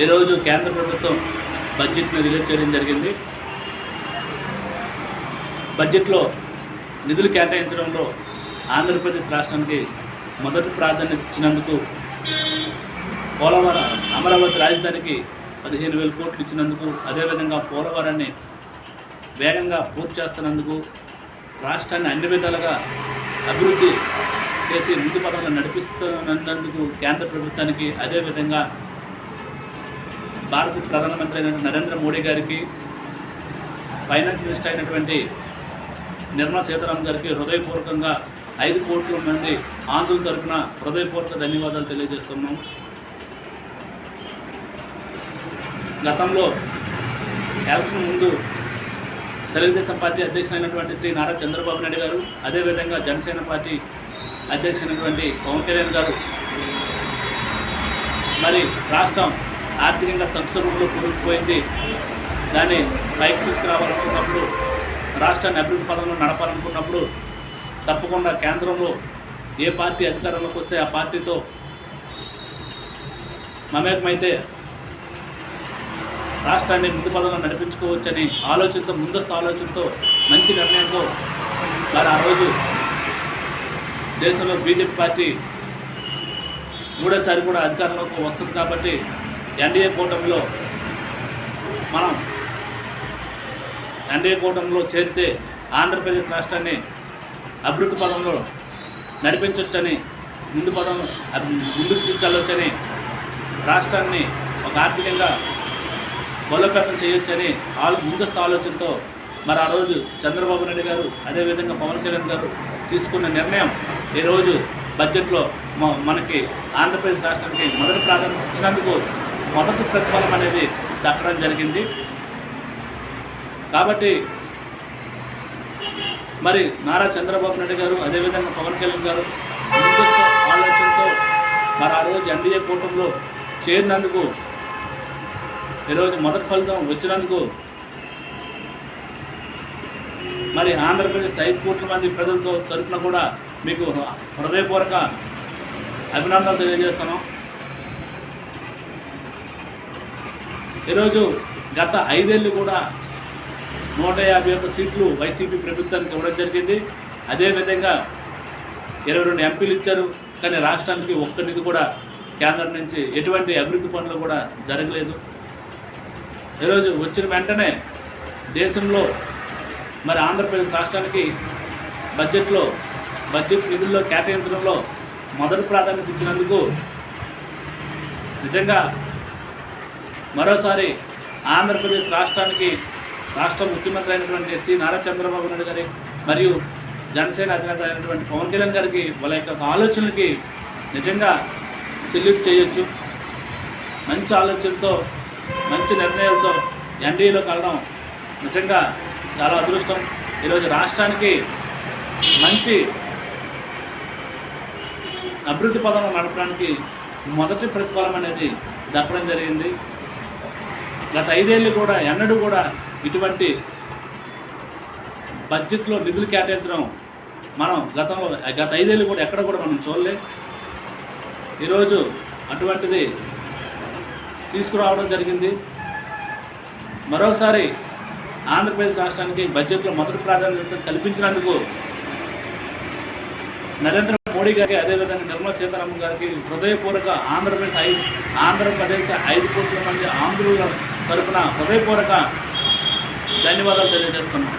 ఈరోజు కేంద్ర ప్రభుత్వం బడ్జెట్ను రిలీజ్ చేయడం జరిగింది. బడ్జెట్లో నిధులు కేటాయించడంలో ఆంధ్రప్రదేశ్ రాష్ట్రానికి మొదటి ప్రాధాన్యత ఇచ్చినందుకు, పోలవరం అమరావతి రాజధానికి 15,000 కోట్లు ఇచ్చినందుకు, అదేవిధంగా పోలవరాన్ని వేగంగా పూర్తి చేస్తున్నందుకు, రాష్ట్రాన్ని అన్ని విధాలుగా అభివృద్ధి చేసి ముందు పదంలో నడిపిస్తున్నందుకు కేంద్ర ప్రభుత్వానికి, అదేవిధంగా భారత ప్రధానమంత్రి అయిన నరేంద్ర మోడీ గారికి, ఫైనాన్స్ మినిస్టర్ అయినటువంటి నిర్మలా సీతారామన్ గారికి హృదయపూర్వకంగా 5 కోట్ల మంది ఆంధ్రుల తరఫున హృదయపూర్వక ధన్యవాదాలు తెలియజేస్తున్నాం. గతంలో ఎలక్షన్ ముందు తెలుగుదేశం పార్టీ అధ్యక్షులైనటువంటి శ్రీ నారా చంద్రబాబు నాయుడు గారు, అదేవిధంగా జనసేన పార్టీ అధ్యక్షులైనటువంటి పవన్ కళ్యాణ్ గారు మరి రాష్ట్రం ఆర్థికంగా సంక్షోభంలో కూరుకుపోయింది, దాన్ని పైకి తీసుకురావాలనుకున్నప్పుడు, రాష్ట్రాన్ని అభివృద్ధి పదంలో నడపాలనుకున్నప్పుడు తప్పకుండా కేంద్రంలో ఏ పార్టీ అధికారంలోకి వస్తే ఆ పార్టీతో మమేకమైతే రాష్ట్రాన్ని ముందు పదంలో నడిపించుకోవచ్చని ఆలోచనతో, ముందస్తు ఆలోచనతో, మంచి నిర్ణయంతో మరి ఆ రోజు దేశంలో బీజేపీ పార్టీ మూడోసారి కూడా అధికారంలోకి వస్తుంది కాబట్టి ఎన్డీఏ కూటమిలో మనం ఎన్డీఏ కూటమిలో చేరితే ఆంధ్రప్రదేశ్ రాష్ట్రాన్ని అభివృద్ధి పదంలో నడిపించవచ్చని, ముందుకు తీసుకెళ్ళవచ్చని, రాష్ట్రాన్ని ఒక ఆర్థికంగా బలోపేతం చేయొచ్చని ముందస్తు ఆలోచనతో మరి ఆ రోజు చంద్రబాబు నాయుడు గారు, అదేవిధంగా పవన్ కళ్యాణ్ గారు తీసుకున్న నిర్ణయం ఈరోజు బడ్జెట్లో మనకి ఆంధ్రప్రదేశ్ రాష్ట్రానికి మొదటి ప్రాధాన్యత ఇచ్చినందుకు మొదటి ప్రతిఫలం అనేది దక్కడం జరిగింది. కాబట్టి మరి నారా చంద్రబాబు నాయుడు గారు, అదేవిధంగా పవన్ కళ్యాణ్ గారు ముందస్తు ఆలోచనతో మరి ఆ రోజు ఎన్డీఏ కూటమిలో చేరినందుకు, ఈరోజు మొదటి ఫలితం వచ్చినందుకు మరి ఆంధ్రప్రదేశ్ 5 కోట్ల మంది ప్రజలతో తరఫున కూడా మీకు హృదయపూర్వక అభినందనలు తెలియజేస్తున్నాం. ఈరోజు గత 5 ఏళ్ళు కూడా 151 సీట్లు వైసీపీ ప్రభుత్వానికి ఇవ్వడం జరిగింది. అదేవిధంగా 22 ఎంపీలు ఇచ్చారు, కానీ రాష్ట్రానికి ఒక్క నిధి కూడా కేంద్రం నుంచి ఎటువంటి అభివృద్ధి పనులు కూడా జరగలేదు. ఈరోజు వచ్చిన వెంటనే దేశంలో మరి ఆంధ్రప్రదేశ్ రాష్ట్రానికి బడ్జెట్ నిధుల్లో కేటాయించడంలో మొదటి ప్రాధాన్యత ఇచ్చినందుకు నిజంగా మరోసారి ఆంధ్రప్రదేశ్ రాష్ట్రానికి రాష్ట్ర ముఖ్యమంత్రి అయినటువంటి శ్రీ నారా చంద్రబాబు నాయుడు గారి మరియు జనసేన అధినేత అయినటువంటి పవన్ కళ్యాణ్ గారికి వాళ్ళ యొక్క ఆలోచనలకి నిజంగా సెల్యూట్ చేయొచ్చు. మంచి ఆలోచనతో, మంచి నిర్ణయాలతో ఎన్డీఏలోకి వెళ్ళడం నిజంగా చాలా అదృష్టం. ఈరోజు రాష్ట్రానికి మంచి అభివృద్ధి పదంలో నడపడానికి మొదటి ప్రతిఫలం అనేది దక్కడం జరిగింది. గత 5 ఏళ్ళు కూడా ఎన్నడూ కూడా ఇటువంటి బడ్జెట్లో నిధులు కేటాయించడం మనం గత 5 ఏళ్ళు కూడా ఎక్కడ కూడా మనం చూడలే. ఈరోజు అటువంటిది తీసుకురావడం జరిగింది. మరోసారి ఆంధ్రప్రదేశ్ రాష్ట్రానికి బడ్జెట్లో మొదటి ప్రాధాన్యత కల్పించినందుకు నరేంద్ర మోడీ గారికి, అదేవిధంగా నిర్మలా సీతారామన్ గారికి హృదయపూర్వక ఆంధ్రప్రదేశ్ 5 కోట్ల మంది ఆంధ్రుల తరఫున హృదయపూర్వక ధన్యవాదాలు తెలియజేస్తున్నాం.